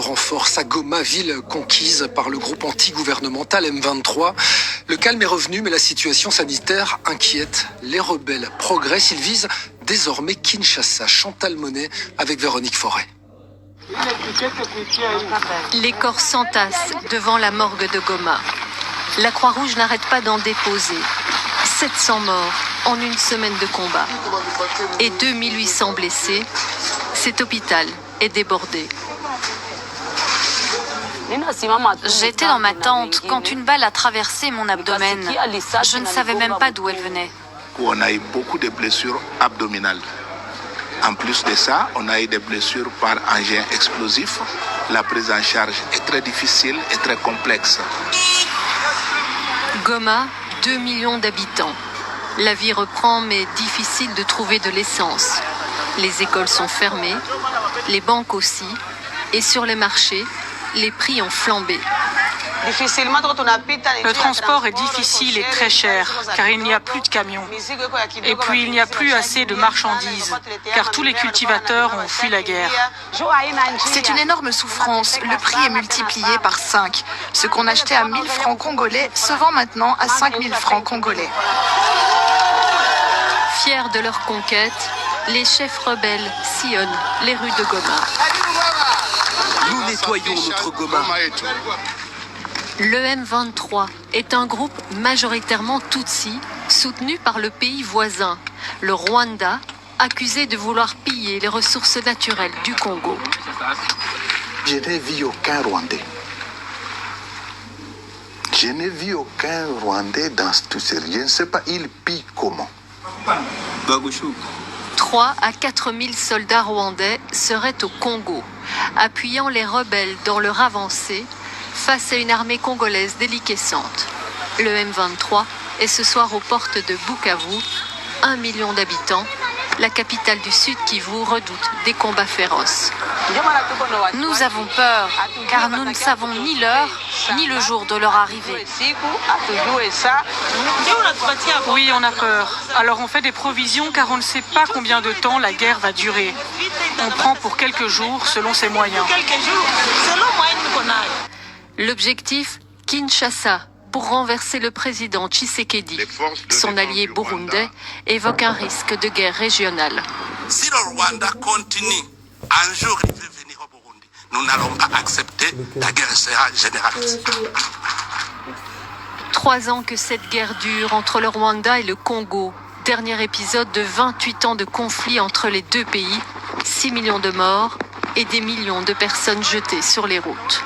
renforts à Goma, ville conquise par le groupe anti-gouvernemental M23. Le calme est revenu, mais la situation sanitaire inquiète. Les rebelles progressent, ils visent désormais Kinshasa. Chantal Monet avec Véronique Forêt. Les corps s'entassent devant la morgue de Goma. La Croix-Rouge n'arrête pas d'en déposer. 700 morts en une semaine de combat. Et 2800 blessés. Cet hôpital est débordé. J'étais dans ma tente quand une balle a traversé mon abdomen. Je ne savais même pas d'où elle venait. On a eu beaucoup de blessures abdominales. En plus de ça, on a eu des blessures par engin explosif. La prise en charge est très difficile et très complexe. Goma, 2 millions d'habitants. La vie reprend, mais difficile de trouver de l'essence. Les écoles sont fermées, les banques aussi, et sur les marchés, les prix ont flambé. Le transport est difficile et très cher, car il n'y a plus de camions. Et puis il n'y a plus assez de marchandises, car tous les cultivateurs ont fui la guerre. C'est une énorme souffrance. Le prix est multiplié par 5. Ce qu'on achetait à 1000 francs congolais se vend maintenant à 5000 francs congolais. Fiers de leur conquête, les chefs rebelles sillonnent les rues de Goma. Nous nettoyons notre Goma. Le M23 est un groupe majoritairement Tutsi, soutenu par le pays voisin, le Rwanda, accusé de vouloir piller les ressources naturelles du Congo. Je n'ai vu aucun Rwandais. Je n'ai vu aucun Rwandais dans tout ça. Je ne sais pas, ils pillent comment. 3 à 4 000 soldats rwandais seraient au Congo, appuyant les rebelles dans leur avancée face à une armée congolaise déliquescente. Le M23 est ce soir aux portes de Bukavu, 1 million d'habitants, la capitale du Sud Kivu redoute des combats féroces. Nous avons peur, car nous ne savons ni l'heure, ni le jour de leur arrivée. Oui, on a peur. Alors on fait des provisions, car on ne sait pas combien de temps la guerre va durer. On prend pour quelques jours selon ses moyens. L'objectif, Kinshasa, pour renverser le président Tshisekedi. Son allié burundais évoque un risque de guerre régionale. Si le Rwanda continue, un jour il veut venir au Burundi, nous n'allons pas accepter, la guerre sera généralisée. 3 ans que cette guerre dure entre le Rwanda et le Congo. Dernier épisode de 28 ans de conflit entre les deux pays, 6 millions de morts et des millions de personnes jetées sur les routes.